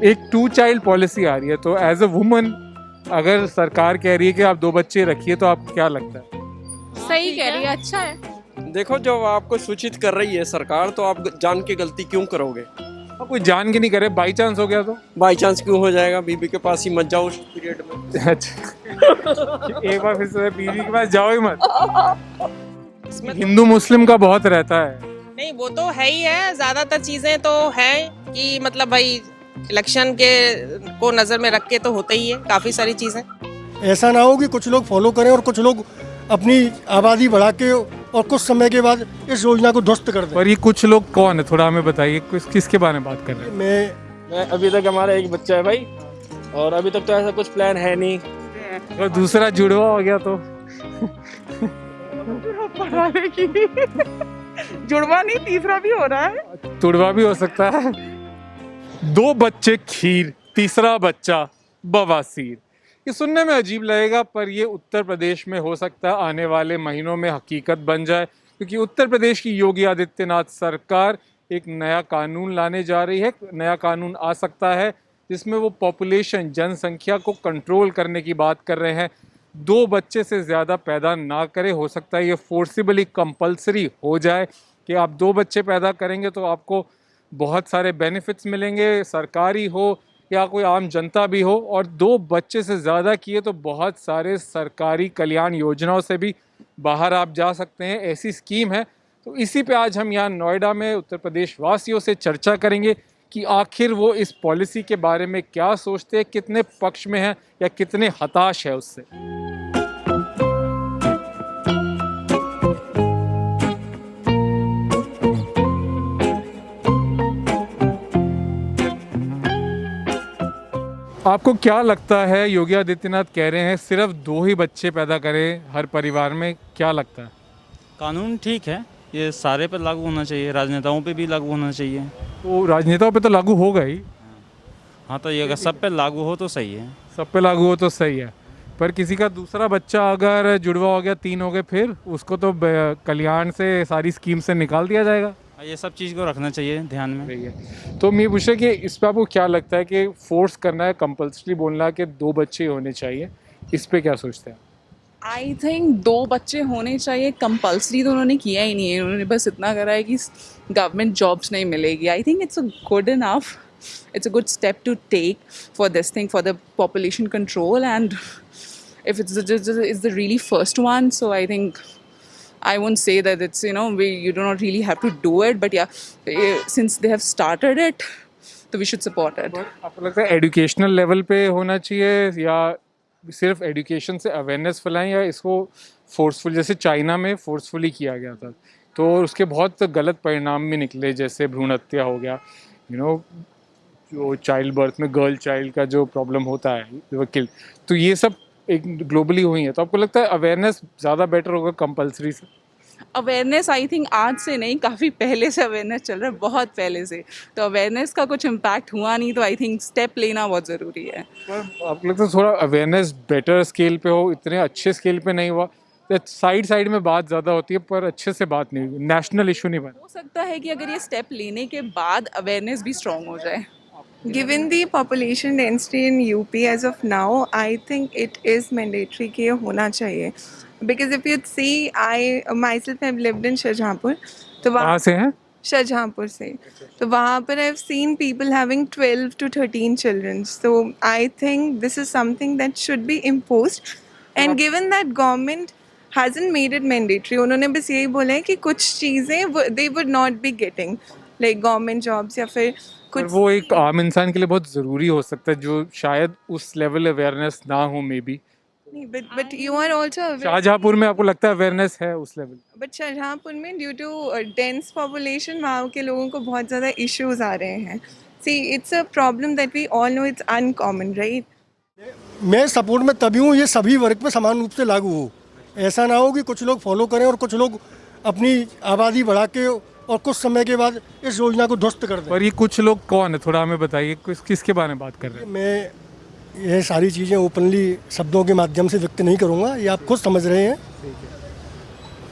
एक 2 child policy आ रही है, तो एज अ वुमन अगर सरकार कह रही है कि आप 2 बच्चे रखिए तो आपको क्या लगता है? सही कह रही है, अच्छा है। देखो, जब आपको सूचित कर रही है सरकार तो आप जान के गलती क्यों करोगे? अब कोई जान के नहीं करे, बाई चांस हो गया तो? बाई चांस क्यों हो जाएगा? बीबी के पास ही मत जाओ उस पीरियड में। अच्छा एक बार फिर से बीवी के पास जाओ ही मत। हिंदू मुस्लिम का बहुत रहता है। नहीं, वो तो है ही है। ज्यादातर चीजें तो है कि मतलब भाई इलेक्शन के को नजर में रख के तो होता ही है काफी सारी चीजें। ऐसा ना हो कि कुछ लोग फॉलो करें और कुछ लोग अपनी आबादी बढ़ा के और कुछ समय के बाद इस योजना को ध्वस्त कर दें। पर ये कुछ लोग कौन है, थोड़ा हमें बताइए, किसके बारे में बात कर रहे हैं? मैं अभी तक हमारा एक बच्चा है भाई, और अभी तक तो ऐसा कुछ प्लान है नहीं। और दूसरा जुड़वा हो गया तो? जुड़वा नहीं, तीसरा भी हो रहा है। तुड़वा भी हो सकता है। 2 बच्चे खीर, तीसरा बच्चा बवासीर। ये सुनने में अजीब लगेगा, पर ये उत्तर प्रदेश में हो सकता है आने वाले महीनों में हकीकत बन जाए, क्योंकि उत्तर प्रदेश की योगी आदित्यनाथ सरकार एक नया कानून लाने जा रही है। नया कानून आ सकता है जिसमें वो पॉपुलेशन, जनसंख्या को कंट्रोल करने की बात कर रहे हैं। 2 बच्चे से ज़्यादा पैदा ना करें। हो सकता है ये फोर्सिबली कंपलसरी हो जाए कि आप 2 बच्चे पैदा करेंगे तो आपको बहुत सारे बेनिफिट्स मिलेंगे, सरकारी हो या कोई आम जनता भी हो। और 2 बच्चे से ज़्यादा किए तो बहुत सारे सरकारी कल्याण योजनाओं से भी बाहर आप जा सकते हैं, ऐसी स्कीम है। तो इसी पे आज हम यहाँ नोएडा में उत्तर प्रदेश वासियों से चर्चा करेंगे कि आखिर वो इस पॉलिसी के बारे में क्या सोचते हैं, कितने पक्ष में हैं या कितने हताश है उससे। आपको क्या लगता है, योगी आदित्यनाथ कह रहे हैं सिर्फ 2 ही बच्चे पैदा करें हर परिवार में, क्या लगता है? कानून ठीक है, ये सारे पर लागू होना चाहिए, राजनेताओं पे भी लागू होना चाहिए। तो राजनेताओं पे तो लागू होगा ही। हाँ, तो ये अगर सब पे लागू हो तो सही है। सब पे लागू हो तो सही है, पर किसी का दूसरा बच्चा अगर जुड़वा हो गया, 3 हो गए, फिर उसको तो कल्याण से, सारी स्कीम से निकाल दिया जाएगा। ये सब चीज़ को रखना चाहिए ध्यान में। सही है। तो मैं पूछे कि इस पे आपको क्या लगता है कि फोर्स करना है, कंपल्सरी बोलना है कि 2 बच्चे होने चाहिए, इस पे क्या सोचते हैं? आई थिंक 2 बच्चे होने चाहिए। कंपल्सरी तो उन्होंने किया ही नहीं है, उन्होंने बस इतना करा है कि गवर्नमेंट जॉब्स नहीं मिलेगी। I think it's a good enough, it's a good step to take for this thing, for the population control, and if it's the really first one, so I think I won't say that it's, you do not really have to do it, but yeah, since they have started it, so we should support it. आपको लगता है educational level पे होना चाहिए या सिर्फ education से awareness फैलाएं, या इसको फोर्सफुल, जैसे चाइना में फोर्सफुली किया गया था तो उसके बहुत गलत परिणाम भी निकले, जैसे भ्रूण हत्या हो गया, जो चाइल्ड बर्थ में गर्ल चाइल्ड का जो प्रॉब्लम होता है वकील, तो ये सब एक ग्लोबली हुई है। तो आपको लगता है अवेयरनेस ज़्यादा बेटर होगा कंपलसरी से? अवेयरनेस आई थिंक आज से नहीं, काफ़ी पहले से अवेयरनेस चल रहा है, बहुत पहले से। तो अवेयरनेस का कुछ इम्पैक्ट हुआ नहीं, तो आई थिंक स्टेप लेना बहुत ज़रूरी है। आपको लगता है थोड़ा अवेयरनेस बेटर स्केल पे हो, इतने अच्छे स्केल पे नहीं हुआ, साइड में बात ज़्यादा होती है पर अच्छे से बात नहीं हुई, नेशनल इशू नहीं बना? हो सकता है कि अगर ये स्टेप लेने के बाद अवेयरनेस भी स्ट्रॉन्ग हो जाए। Given the population density in UP as of now, I think it is mandatory कि ये होना चाहिए. Because if you see, I myself have lived in Shahjahanpur, तो कहाँ से हैं? शाहजहाँपुर से, तो वहाँ पर I've seen people having 12 to 13 children. So I think this is something that should be imposed. And given that government hasn't made it mandatory, उन्होंने बस यही बोला है कि कुछ चीज़ें they would not be getting, like government jobs या फिर पर वो एक आम इंसान के लिए बहुत ज़रूरी हो सकता है, जो शायद उस लेवल अवेयरनेस ना हो मे बी। नहीं, but you are also aware. Shahjahanpur में आपको लगता है अवेयरनेस है उस लेवल? बट शाहजहाँपुर में ड्यू टू डेंस पॉपुलेशन वहाँ के लोगों को बहुत ज़्यादा इश्यूज आ रहे हैं. See it's a problem that we all know, it's uncommon, right? मैं सपोर्ट में तभी हूँ ये सभी वर्ग पे समान रूप से लागू हो। ऐसा ना हो कि कुछ लोग फॉलो करें और कुछ लोग अपनी आबादी बढ़ा के और कुछ समय के बाद इस योजना को ध्वस्त कर दें। पर ये कुछ लोग कौन है, थोड़ा हमें बताइए, किसके बारे में बात कर रहे हैं? मैं ये सारी चीज़ें ओपनली शब्दों के माध्यम से व्यक्त नहीं करूँगा, ये आप खुद समझ रहे हैं।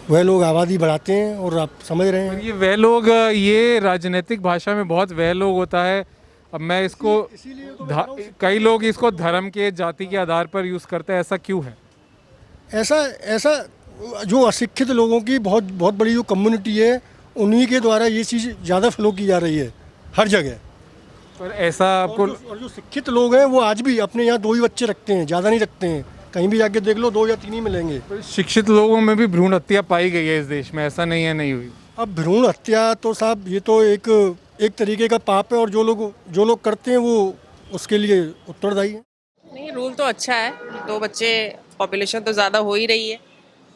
वह लोग आबादी बढ़ाते हैं और आप समझ रहे हैं। ये वह लोग, ये राजनीतिक भाषा में बहुत वह लोग होता है अब मैं इसको कई लोग इसको धर्म के जाति के आधार पर यूज़ करते हैं, ऐसा क्यों है? ऐसा ऐसा जो अशिक्षित लोगों की बहुत बहुत बड़ी जो कम्युनिटी है, उन्हीं के द्वारा ये चीज़ ज़्यादा फ्लो की जा रही है हर जगह। पर ऐसा आपको और जो शिक्षित लोग हैं वो आज भी अपने यहाँ 2 ही बच्चे रखते हैं, ज़्यादा नहीं रखते हैं। कहीं भी जाके देख लो 2 या 3 ही मिलेंगे। शिक्षित लोगों में भी भ्रूण हत्या पाई गई है इस देश में, ऐसा नहीं है नहीं हुई? अब भ्रूण हत्या तो साहब ये तो एक तरीके का पाप है, और जो लोग करते हैं वो उसके लिए उत्तरदायी है। नहीं, रूल तो अच्छा है। 2 बच्चे, पॉपुलेशन तो ज़्यादा हो ही रही है,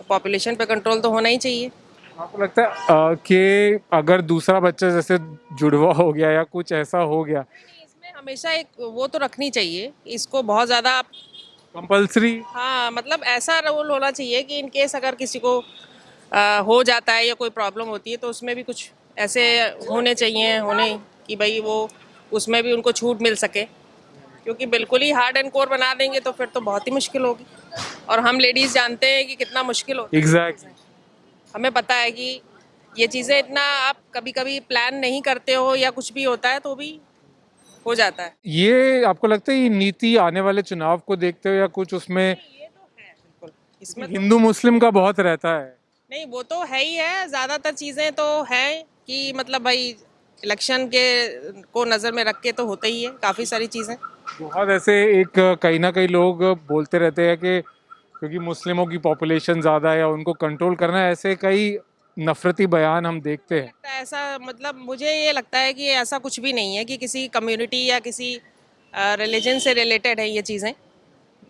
पॉपुलेशन पे कंट्रोल तो होना ही चाहिए। आपको लगता है कि अगर दूसरा बच्चा जैसे जुड़वा हो गया या कुछ ऐसा हो गया, इसमें हमेशा एक वो तो रखनी चाहिए, इसको बहुत ज़्यादा, कंपल्सरी? हाँ मतलब ऐसा रूल होना चाहिए कि इन केस अगर किसी को हो जाता है या कोई प्रॉब्लम होती है तो उसमें भी कुछ ऐसे होने कि भाई वो उसमें भी उनको छूट मिल सके, क्योंकि बिल्कुल ही हार्ड एंड कोर बना देंगे तो फिर तो बहुत ही मुश्किल होगी। और हम लेडीज़ जानते हैं कि कितना मुश्किल होता है। एग्जैक्टली। हमें पता है कि ये चीज़ें इतना आप कभी कभी प्लान नहीं करते हो या कुछ भी होता है तो भी हो जाता है। ये आपको लगता है ये नीति आने वाले चुनाव को देखते हो या कुछ उसमें? ये तो है बिल्कुल, इसमें तो हिंदू मुस्लिम का बहुत रहता है। नहीं, वो तो है ही है। ज़्यादातर चीज़ें तो हैं कि मतलब भाई इलेक्शन के को नज़र में रख के तो होता ही है काफ़ी सारी चीज़ें। बहुत ऐसे एक कहीं ना कहीं लोग बोलते रहते हैं कि क्योंकि मुस्लिमों की पॉपुलेशन ज़्यादा है या उनको कंट्रोल करना है, ऐसे कई नफरती बयान हम देखते हैं। ऐसा मतलब मुझे ये लगता है कि ऐसा कुछ भी नहीं है कि किसी कम्युनिटी या किसी रिलीजन से रिलेटेड है ये चीज़ें।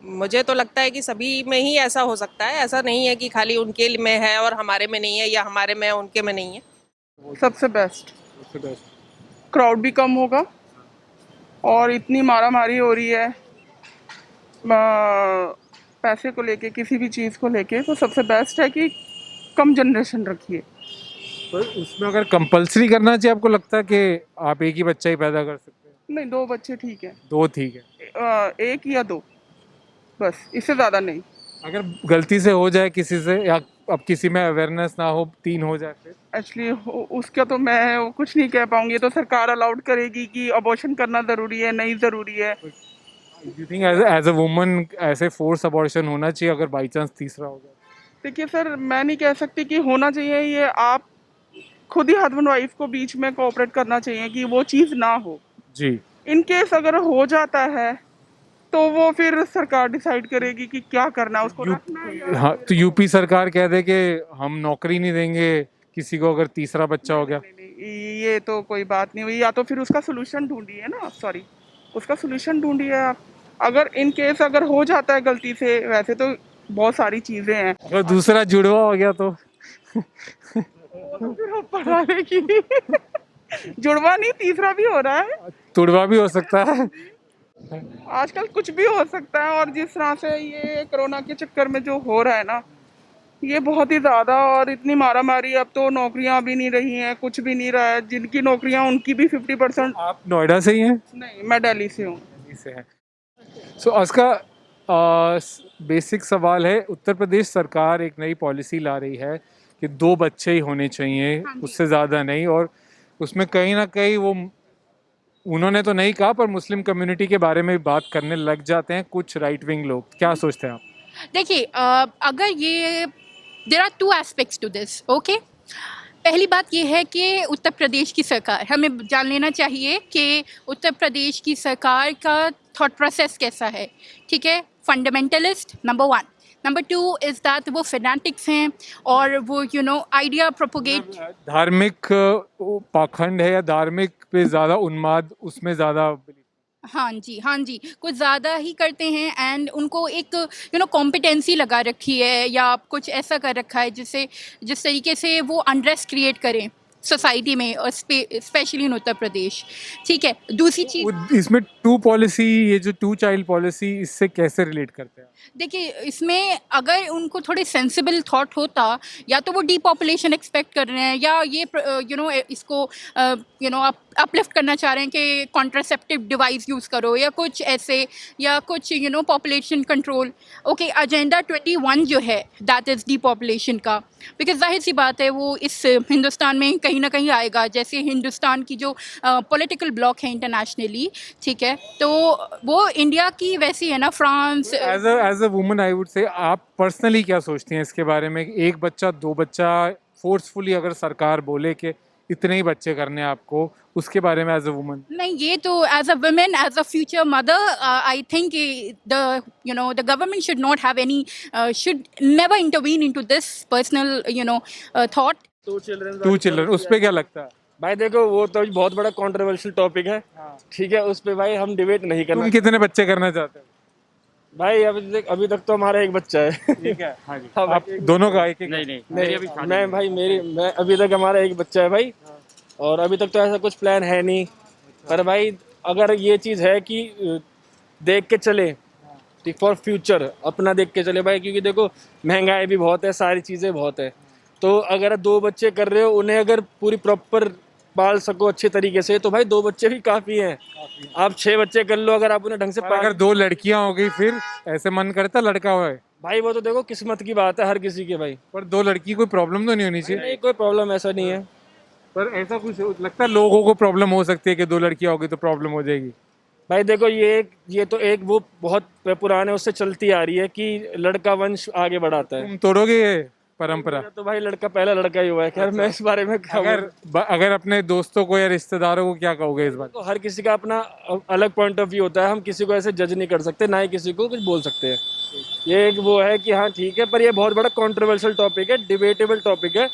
मुझे तो लगता है कि सभी में ही ऐसा हो सकता है, ऐसा नहीं है कि खाली उनके में है और हमारे में नहीं है, या हमारे में है उनके में नहीं है। सबसे बेस्ट क्राउड भी कम होगा, और इतनी मारामारी हो रही है पैसे को लेके, किसी भी चीज़ को लेके, तो सबसे बेस्ट है कि कम जनरेशन रखिए। पर उसमें अगर कंपलसरी करना चाहिए, आपको लगता है कि आप एक ही बच्चा ही पैदा कर सकते हैं? नहीं, 2 बच्चे ठीक है, 2 ठीक है। 1 या 2 बस, इससे ज़्यादा नहीं। अगर गलती से हो जाए किसी से, या अब किसी में अवेयरनेस ना हो, 3 हो जाए फिर? एक्चुअली उसका तो मैं कुछ नहीं कह पाऊंगी, तो सरकार अलाउड करेगी कि अबॉर्शन करना ज़रूरी है, नहीं ज़रूरी है। You think as a woman ऐसे फोर्स अबॉर्शन होना चाहिए अगर बाई चांस तीसरा हो जाए? देखिए सर, मैं नहीं कह सकती कि होना चाहिए, ये आप खुद ही हस्बैंड वाइफ को बीच में कोऑपरेट करना चाहिए कि वो चीज़ ना हो। जी। इन केस अगर हो जाता है तो वो फिर सरकार डिसाइड करेगी कि क्या करना है, उसको रखना है या हाँ, तो यूपी सरकार कह दे कि हम नौकरी नहीं देंगे किसी को अगर तीसरा बच्चा हो गया? नहीं, ये तो कोई बात नहीं हुई। या तो फिर उसका सोल्यूशन ढूंढिए ना, सॉरी, उसका सोल्यूशन ढूंढिए आप। अगर इन केस अगर हो जाता है गलती से, वैसे तो बहुत सारी चीज़ें हैं। अगर दूसरा जुड़वा हो गया तो? तो फिर आप पढ़ाने की जुड़वा नहीं, तीसरा भी हो रहा है, तुड़वा भी हो सकता है। आजकल कुछ भी हो सकता है। और जिस तरह से ये कोरोना के चक्कर में जो हो रहा है ना, ये बहुत ही ज़्यादा, और इतनी मारामारी, अब तो नौकरियां भी नहीं रही हैं, कुछ भी नहीं रहा है। जिनकी नौकरियां, उनकी भी 50%। आप नोएडा से ही हैं? नहीं, मैं दिल्ली से हूँ। दिल्ली से हैं। सो उसका बेसिक सवाल है, उत्तर प्रदेश सरकार एक नई पॉलिसी ला रही है कि 2 बच्चे ही होने चाहिए, उससे ज़्यादा नहीं, और उसमें कहीं ना कहीं वो, उन्होंने तो नहीं कहा पर मुस्लिम कम्युनिटी के बारे में बात करने लग जाते हैं कुछ राइट विंग लोग। क्या सोचते हैं आप? देखिए, अगर ये there are 2 aspects to this, okay. पहली बात ये है कि उत्तर प्रदेश की सरकार, हमें जान लेना चाहिए कि उत्तर प्रदेश की सरकार का थॉट प्रोसेस कैसा है, ठीक है। Fundamentalist number 1, number 2 is that वो फेनाटिक्स हैं और वो आइडिया प्रोपोगेट। धार्मिक पाखंड है या धार्मिक पे ज़्यादा उन्माद, उसमें ज़्यादा? हाँ जी, कुछ ज़्यादा ही करते हैं, एंड उनको एक कॉम्पिटेंसी लगा रखी है या कुछ ऐसा कर रखा है जिस तरीके से वो अनरेस्ट क्रिएट करें सोसाइटी में, और स्पेशली इन उत्तर प्रदेश, ठीक है। दूसरी चीज़, इसमें 2 पॉलिसी, ये जो 2 चाइल्ड पॉलिसी, इससे कैसे रिलेट करते हैं? देखिए, इसमें अगर उनको थोड़े सेंसिबल थॉट होता, या तो वो डीपॉपुलेशन एक्सपेक्ट कर रहे हैं, या ये इसको आप अपलिफ्ट करना चाह रहे हैं कि कॉन्ट्रासेप्टिव डिवाइस यूज़ करो या कुछ ऐसे, या कुछ पॉपुलेशन कंट्रोल। ओके, एजेंडा 21 जो है दैट इज़ डी पॉपुलेशन का, बिकॉज जाहिर सी बात है वो इस हिंदुस्तान में कहीं ना कहीं आएगा। जैसे हिंदुस्तान की जो पॉलिटिकल ब्लॉक है इंटरनेशनली, ठीक है, तो वो इंडिया की वैसी है ना, France. As a woman I would say आप पर्सनली क्या सोचती हैं इसके बारे में? एक बच्चा, दो बच्चा फोर्सफुली अगर सरकार बोले कि इतने ही बच्चे करने हैं आपको, उसके बारे में एज अ वुमन? नहीं, ये तो as a women, as a future mother, I think the government should not have any, should never intervene into this personal thought. Two children two children, उस पे क्या लगता है? भाई देखो, वो तो बहुत बड़ा कंट्रोवर्शियल टॉपिक है। ठीक है, उस पे भाई हम डिबेट नहीं करना। तुम कितने बच्चे करना चाहते हो? भाई अभी तक तो हमारा एक बच्चा है। ठीक है, हाँ जी। हाँ, आप दोनों का एक? नहीं, मैं अभी तक हमारा एक बच्चा है भाई, और अभी तक तो ऐसा कुछ प्लान है नहीं। पर भाई अगर ये चीज़ है कि देख के चले, फॉर फ्यूचर अपना देख के चले भाई, क्योंकि देखो महंगाई भी बहुत है, सारी चीज़ें बहुत है। तो अगर 2 बच्चे कर रहे हो, उन्हें अगर पूरी प्रॉपर पाल सको अच्छे तरीके से, तो भाई 2 बच्चे भी काफ़ी हैं। आप 6 बच्चे कर लो, अगर आप उन्हें ढंग से और अगर 2 लड़कियां हो गई फिर ऐसे मन करता लड़का होए? भाई वो तो देखो किस्मत की बात है हर किसी के भाई। पर 2 लड़की कोई प्रॉब्लम तो नहीं होनी चाहिए? नहीं, कोई प्रॉब्लम ऐसा नहीं है। पर ऐसा कुछ लगता है लोगों को प्रॉब्लम हो सकती है कि 2 लड़कियां होगी तो प्रॉब्लम हो जाएगी? भाई देखो, ये तो एक वो बहुत पुराने उससे चलती आ रही है कि लड़का वंश आगे बढ़ाता है। तुम तोड़ोगे ये परंपरा? तो भाई पहला लड़का ही हुआ है। खैर मैं इस बारे में क्या अगर अपने दोस्तों को या रिश्तेदारों को क्या कहोगे इस बार? तो हर किसी का अपना अलग पॉइंट ऑफ व्यू होता है। हम किसी को ऐसे जज नहीं कर सकते, ना ही किसी को कुछ बोल सकते हैं। ये एक वो है कि हाँ ठीक है, पर ये बहुत बड़ा कंट्रोवर्शियल टॉपिक है, डिबेटेबल टॉपिक है।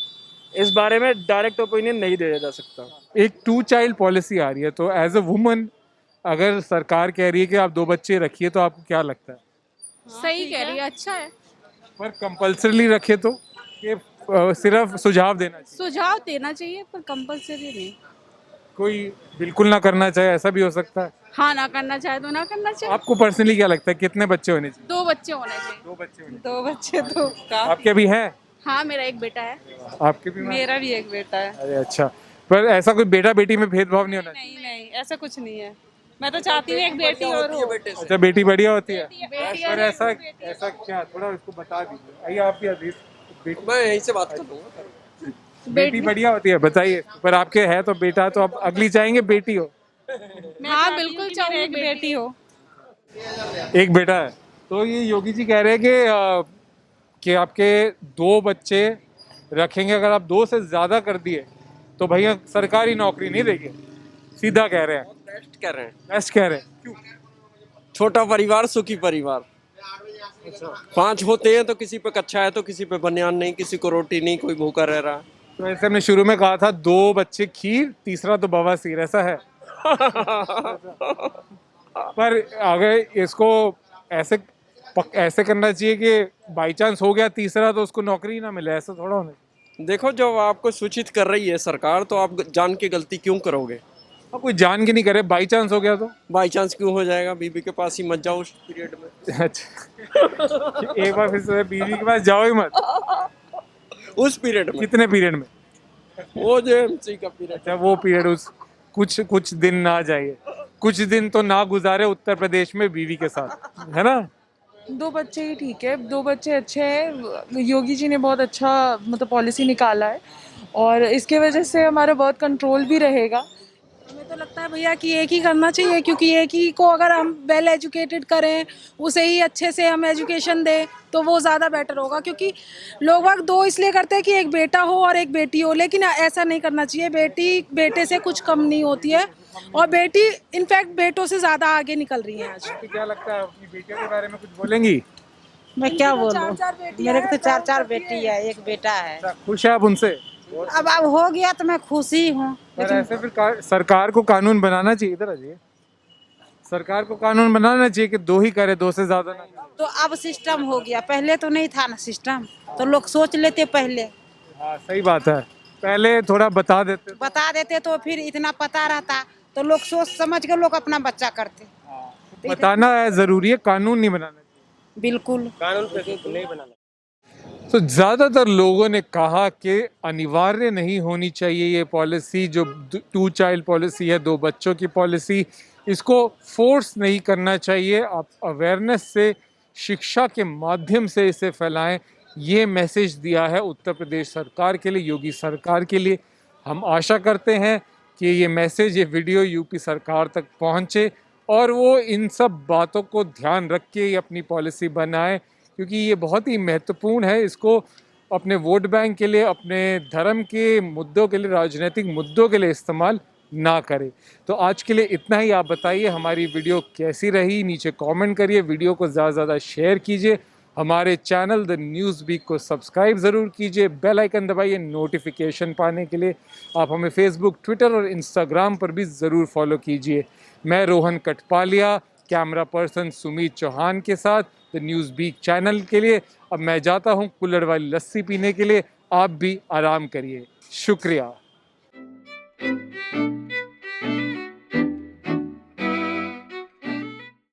इस बारे में डायरेक्ट ओपिनियन नहीं दिया जा सकता। एक 2 चाइल्ड पॉलिसी आ रही है, तो एज अ वुमन अगर सरकार कह रही है कि आप 2 बच्चे रखिए, तो आपको क्या लगता है? सही कह रही है, अच्छा है। पर कंपल्सरी रखे तो कि सिर्फ सुझाव देना चाहिए? सुझाव देना चाहिए पर कंपलसरी नहीं। कोई बिल्कुल ना करना चाहे, ऐसा भी हो सकता है? हाँ, ना करना चाहे तो ना करना चाहिए। आपको पर्सनली क्या लगता है कितने बच्चे होने चाहिए? 2 बच्चे होने चाहिए। 2 बच्चे होने 2 बच्चे तो चाहिए। आपके भी हैं? हाँ, मेरा एक बेटा है। आपके भी? मेरा भी एक बेटा है। अरे अच्छा, पर ऐसा कोई बेटा बेटी में भेदभाव नहीं होना चाहिए? नहीं, ऐसा कुछ नहीं है। मैं तो चाहती हूँ एक बेटी और हो। अच्छा, बेटी बढ़िया होती है? बेटी पर ऐसा क्या, थोड़ा इसको बता दीजिए। आइए, आपकी अजीज मैं यहीं से बात कर लूँगा। बेटी बढ़िया होती है, बताइए। पर आपके है तो बेटा, तो आप अगली चाहेंगे बेटी हो? हाँ, बिल्कुल चाहूँगी एक बेटी हो। एक बेटा है। तो ये योगी जी कह रहे हैं कि आपके 2 बच्चे रखेंगे, अगर आप 2 से ज्यादा कर दिए तो भैया सरकारी नौकरी नहीं देंगे। सीधा कह रहे हैं। बेस्ट कह रहे हैं। बेस्ट कह रहे हैं। क्यों? छोटा परिवार सुखी परिवार। 5 होते हैं तो किसी पे कच्चा है तो किसी पे बनियान नहीं, किसी को रोटी नहीं, कोई भूखा रह रहा। तो ऐसे हमने शुरू में कहा था 2 बच्चे खीर, तीसरा तो बवासीर, ऐसा है? पर अगर इसको ऐसे करना चाहिए कि बाई चांस हो गया तीसरा तो उसको नौकरी ना मिले, ऐसा थोड़ा होना चाहिए। देखो, जब आपको सूचित कर रही है सरकार, तो आप जान के गलती क्यों करोगे? और कोई जान के नहीं करे, बाई चांस हो गया तो? बाई चांस क्यों हो जाएगा? बीबी के पास ही मत जाओ उस पीरियड में। अच्छा, एक बार फिर से बीवी के पास जाओ ही मत। उस पीरियड में? कितने पीरियड में? वो जो एमसी का पीरियड। अच्छा, वो पीरियड, उस कुछ दिन ना जाइए, कुछ दिन तो ना गुजारे उत्तर प्रदेश में बीवी के साथ, है ना? 2 बच्चे ही ठीक है, 2 बच्चे अच्छे हैं। योगी जी ने बहुत अच्छा मतलब पॉलिसी निकाला है और इसके वजह से हमारा बहुत कंट्रोल भी रहेगा। हमें तो लगता है भैया कि एक ही करना चाहिए, क्योंकि एक ही को अगर हम वेल एजुकेटेड करें, उसे ही अच्छे से हम एजुकेशन दें, तो वो ज़्यादा बेटर होगा। क्योंकि लोग वक्त 2 इसलिए करते हैं कि एक बेटा हो और एक बेटी हो, लेकिन ऐसा नहीं करना चाहिए। बेटी बेटे से कुछ कम नहीं होती है और बेटी इनफैक्ट बेटों से ज़्यादा आगे निकल रही है आज। आपको क्या लगता है, अपनी बेटियों के बारे में कुछ बोलेंगी? मैं क्या बोलूँ, मेरे को तो 4 बेटी है, एक बेटा है। खुश है आप उनसे? अब हो गया तो मैं खुश ही हूँ। पर ऐसे फिर सरकार को कानून बनाना चाहिए, इधर आ जाइए। सरकार को कानून बनाना चाहिए कि 2 ही करे, 2 से ज्यादा ना करे। तो अब सिस्टम हो गया, पहले तो नहीं था ना सिस्टम, तो लोग सोच लेते पहले। हाँ, सही बात है, पहले थोड़ा बता देते तो फिर इतना पता रहता तो लोग सोच समझ के लोग अपना बच्चा करते। बताना है जरूरी है, कानून नहीं बनाना चाहिए। बिल्कुल कानून पे नहीं बनाना। तो ज़्यादातर लोगों ने कहा कि अनिवार्य नहीं होनी चाहिए ये पॉलिसी, जो 2 चाइल्ड पॉलिसी है, 2 बच्चों की पॉलिसी, इसको फोर्स नहीं करना चाहिए। आप अवेयरनेस से, शिक्षा के माध्यम से इसे फैलाएं। ये मैसेज दिया है उत्तर प्रदेश सरकार के लिए, योगी सरकार के लिए। हम आशा करते हैं कि ये मैसेज, ये वीडियो यूपी सरकार तक पहुंचे और वो इन सब बातों को ध्यान रख के ये अपनी पॉलिसी बनाए, क्योंकि ये बहुत ही महत्वपूर्ण है। इसको अपने वोट बैंक के लिए, अपने धर्म के मुद्दों के लिए, राजनीतिक मुद्दों के लिए इस्तेमाल ना करें। तो आज के लिए इतना ही। आप बताइए हमारी वीडियो कैसी रही, नीचे कमेंट करिए, वीडियो को ज़्यादा से ज़्यादा शेयर कीजिए, हमारे चैनल द न्यूज़ वीक को सब्सक्राइब ज़रूर कीजिए, बेल आइकन दबाइए नोटिफिकेशन पाने के लिए। आप हमें फेसबुक, ट्विटर और इंस्टाग्राम पर भी ज़रूर फॉलो कीजिए। मैं रोहन कटपालिया, कैमरा पर्सन सुमित चौहान के साथ द न्यूज़ वीक चैनल के लिए अब मैं जाता हूँ कुल्हड़ वाली लस्सी पीने के लिए। आप भी आराम करिए। शुक्रिया।